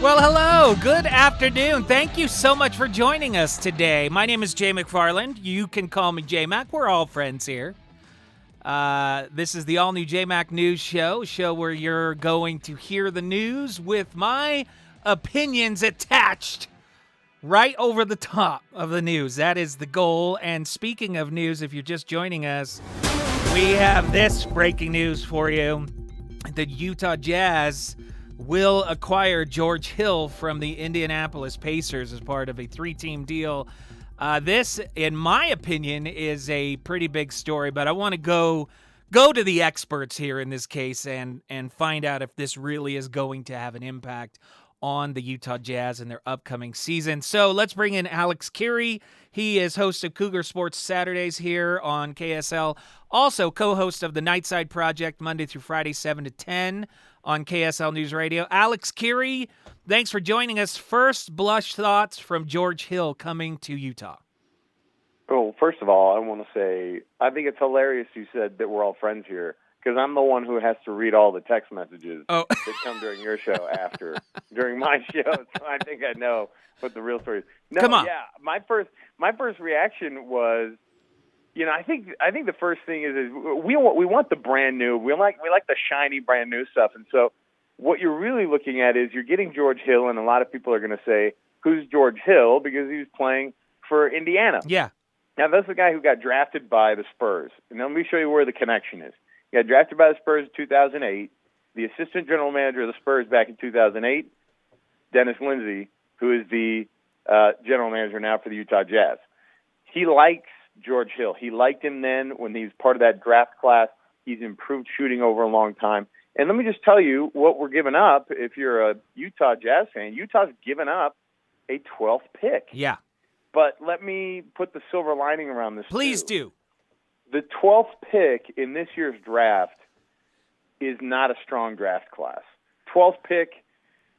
Well, hello. Good afternoon. Thank you so much for joining us today. My name is Jay McFarland. You can call me JayMac. We're all friends here. This is the all-new JayMac News Show, a show where you're going to hear the news with my opinions attached right over the top of the news. That is the goal. And speaking of news, if you're just joining us, we have this breaking news for you. The Utah Jazz will acquire George Hill from the Indianapolis Pacers as part of a 3-team deal. This, in my opinion, is a pretty big story, but I want to go to the experts here in this case and find out if this really is going to have an impact on the Utah Jazz in their upcoming season. So let's bring in Alex Kirry. He is host of Cougar Sports Saturdays here on KSL, also co-host of the Nightside Project Monday through Friday, 7 to 10 on KSL News Radio. Alex Kirry, thanks for joining us. First blush thoughts from George Hill coming to Utah. Well, first of all, I want to say I think it's hilarious you said that we're all friends here, because I'm the one who has to read all the text messages that come during your show during my show. So I think I know what the real story is. No, Come on. Yeah, my first reaction was, I think the first thing is we want the brand new. We like the shiny brand new stuff. And so what you're really looking at is you're getting George Hill, and a lot of people are going to say, who's George Hill? Because he was playing for Indiana. Yeah. Now, that's the guy who got drafted by the Spurs. And let me show you where the connection is. He got drafted by the Spurs in 2008. The assistant general manager of the Spurs back in 2008, Dennis Lindsey, who is the general manager now for the Utah Jazz. He likes George Hill. He liked him then when he was part of that draft class. He's improved shooting over a long time. And let me just tell you what we're giving up. If you're a Utah Jazz fan, Utah's given up a 12th pick. Yeah. But let me put the silver lining around this. Please do. The 12th pick in this year's draft is not a strong draft class. 12th pick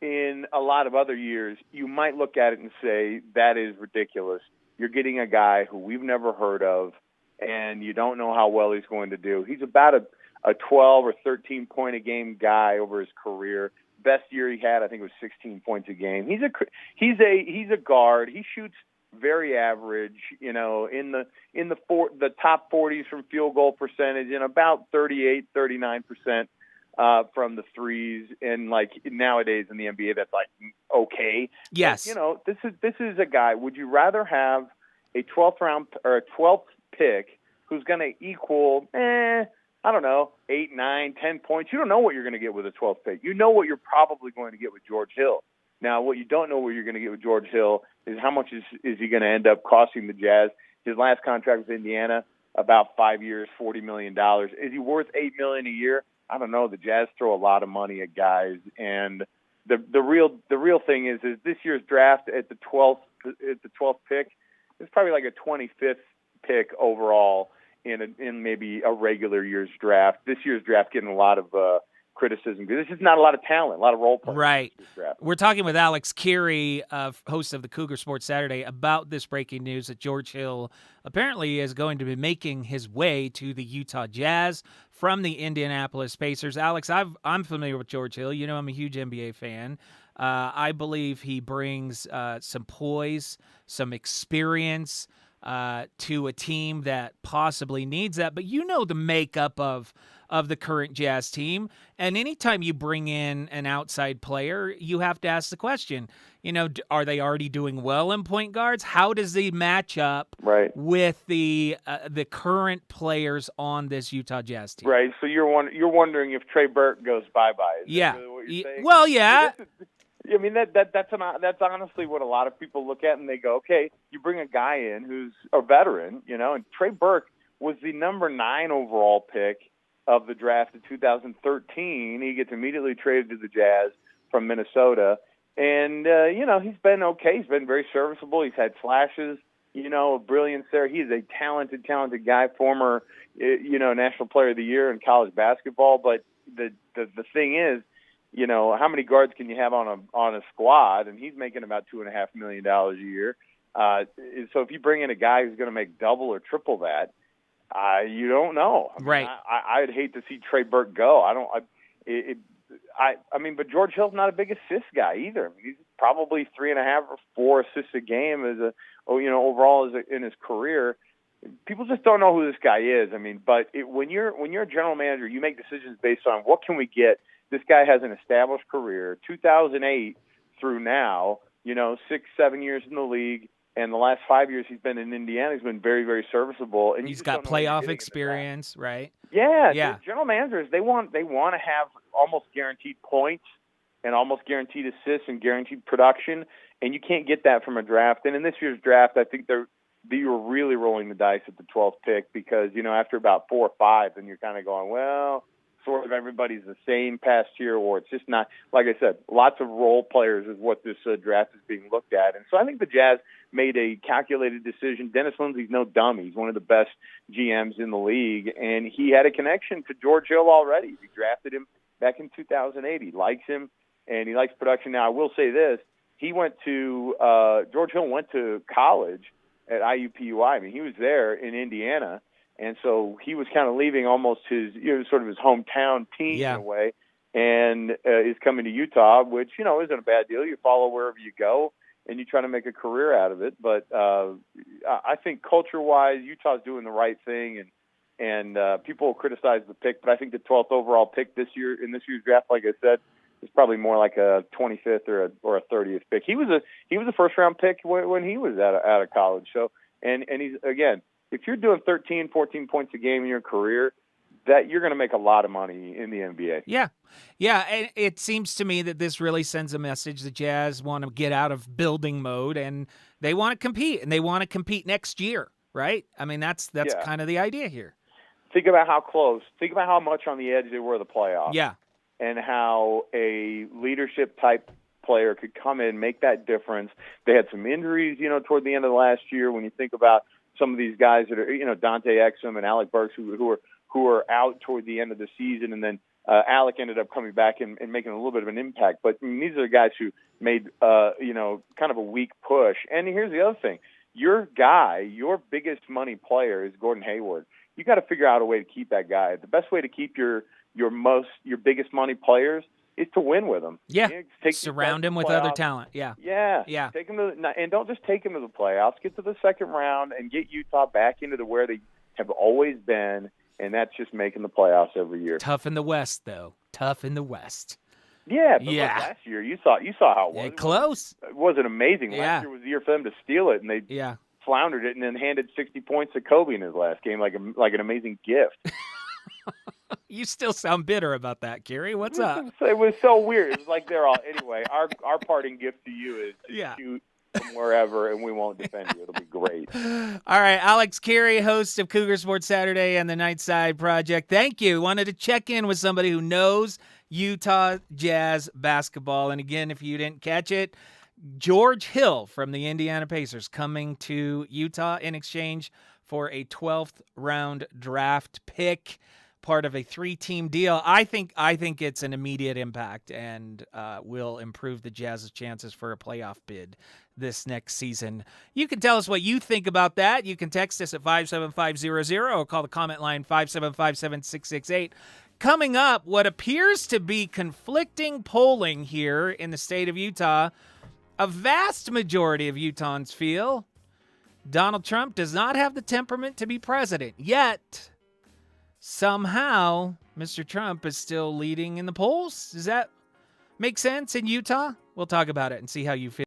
in a lot of other years, you might look at it and say, that is ridiculous. You're getting a guy who we've never heard of, and you don't know how well he's going to do. He's about a 12 or 13 point a game guy over his career. Best year he had, I think, was 16 points a game. He's a guard. He shoots very average, in the top 40s from field goal percentage, and about 39% from the threes. And like nowadays in the NBA, that's like okay. Yes. But, this is a guy. Would you rather have a 12th round or a 12th pick who's going to equal, I don't know, 8, 9, 10 points? You don't know what you're going to get with a 12th pick. You know what you're probably going to get with George Hill. Now, what you don't know what you're going to get with George Hill is how much is he going to end up costing the Jazz. His last contract with Indiana, about 5 years, $40 million. Is he worth $8 million a year? I don't know. The Jazz throw a lot of money at guys, and the real thing is this year's draft at the 12th pick is probably like a 25th pick overall in maybe a regular year's draft. This year's draft getting a lot of criticism because there's just not a lot of talent, a lot of role players. Right. We're talking with Alex Kirry, host of the Cougar Sports Saturday, about this breaking news that George Hill apparently is going to be making his way to the Utah Jazz from the Indianapolis Pacers. Alex, I'm familiar with George Hill. I'm a huge NBA fan. I believe he brings some poise, some experience to a team that possibly needs that. But the makeup of the current Jazz team. And anytime you bring in an outside player, you have to ask the question, are they already doing well in point guards? How does he match up with the current players on this Utah Jazz team? Right. So you're wondering if Trey Burke goes bye-bye. Is that really what you're saying? Well, yeah. That's honestly what a lot of people look at and they go, okay, you bring a guy in who's a veteran, and Trey Burke was the number 9 overall pick of the draft in 2013. He gets immediately traded to the Jazz from Minnesota. And, he's been okay. He's been very serviceable. He's had flashes, of brilliance there. He is a talented guy, former, National Player of the Year in college basketball. But the thing is, how many guards can you have on a squad? And he's making about $2.5 million a year. So if you bring in a guy who's going to make double or triple that, you don't know. Right. I'd hate to see Trey Burke go. I mean, but George Hill's not a big assist guy either. I mean, he's probably 3.5 or 4 assists a game overall in his career. People just don't know who this guy is. I mean, but when you're a general manager, you make decisions based on what can we get. This guy has an established career, 2008 through now. 6-7 years in the league. And the last 5 years he's been in Indiana, he's been very, very serviceable. And he's got playoff experience, right? Yeah. General managers, they want to have almost guaranteed points and almost guaranteed assists and guaranteed production, and you can't get that from a draft. And in this year's draft, I think you were really rolling the dice at the 12th pick because after about 4 or 5, then you're kind of going, well, sort of everybody's the same past year, or it's just not. Like I said, lots of role players is what this draft is being looked at. And so I think the Jazz made a calculated decision. Dennis Lindsey's no dummy. He's one of the best GMs in the league, and he had a connection to George Hill already. He drafted him back in 2008. He likes him, and he likes production. Now, I will say this. George Hill went to college at IUPUI. I mean, he was there in Indiana. And so he was kind of leaving almost his, sort of his hometown team in a way, and is coming to Utah, which, isn't a bad deal. You follow wherever you go, and you try to make a career out of it. But I think culture-wise, Utah's doing the right thing, and people will criticize the pick, but I think the 12th overall pick in this year's draft, like I said, is probably more like a 25th or a 30th pick. He was a first-round pick when he was out of college. So, and he's, again, if you're doing 13, 14 points a game in your career, that you're going to make a lot of money in the NBA. Yeah. And it seems to me that this really sends a message. The Jazz want to get out of building mode, and they want to compete, and they want to compete next year, right? I mean, that's kind of the idea here. Think about how close. Think about how much on the edge they were of the playoffs. Yeah. And how a leadership-type player could come in, make that difference. They had some injuries, toward the end of the last year. When you think about some of these guys that are, Dante Exum and Alec Burks, who are out toward the end of the season, and then Alec ended up coming back and making a little bit of an impact. But these are the guys who made, kind of a weak push. And here's the other thing: your biggest money player is Gordon Hayward. You got to figure out a way to keep that guy. The best way to keep your biggest money players is to win with them. Yeah. Surround him with other talent. Yeah. Take him and don't just take him to the playoffs. Get to the second round and get Utah back into where they have always been, and that's just making the playoffs every year. Tough in the West, though. Tough in the West. Yeah, but look, last year you saw how it was. Close. It wasn't amazing. Last year was the year for them to steal it, and they floundered it, and then handed 60 points to Kobe in his last game, like an amazing gift. You still sound bitter about that, Kirry. What's up? It was so weird. It was like they're all anyway. Our parting gift to you is to shoot from wherever, and we won't defend you. It'll be great. All right, Alex Kirry, host of Cougar Sports Saturday and the Nightside Project. Thank you. Wanted to check in with somebody who knows Utah Jazz basketball. And again, if you didn't catch it, George Hill from the Indiana Pacers coming to Utah in exchange for a 12th round draft pick, part of a 3-team deal. I think it's an immediate impact and will improve the Jazz's chances for a playoff bid this next season. You can tell us what you think about that. You can text us at 57500 or call the comment line 575-7668. Coming up, what appears to be conflicting polling here in the state of Utah. A vast majority of Utahns feel Donald Trump does not have the temperament to be president, yet somehow Mr. Trump is still leading in the polls. Does that make sense in Utah? We'll talk about it and see how you feel.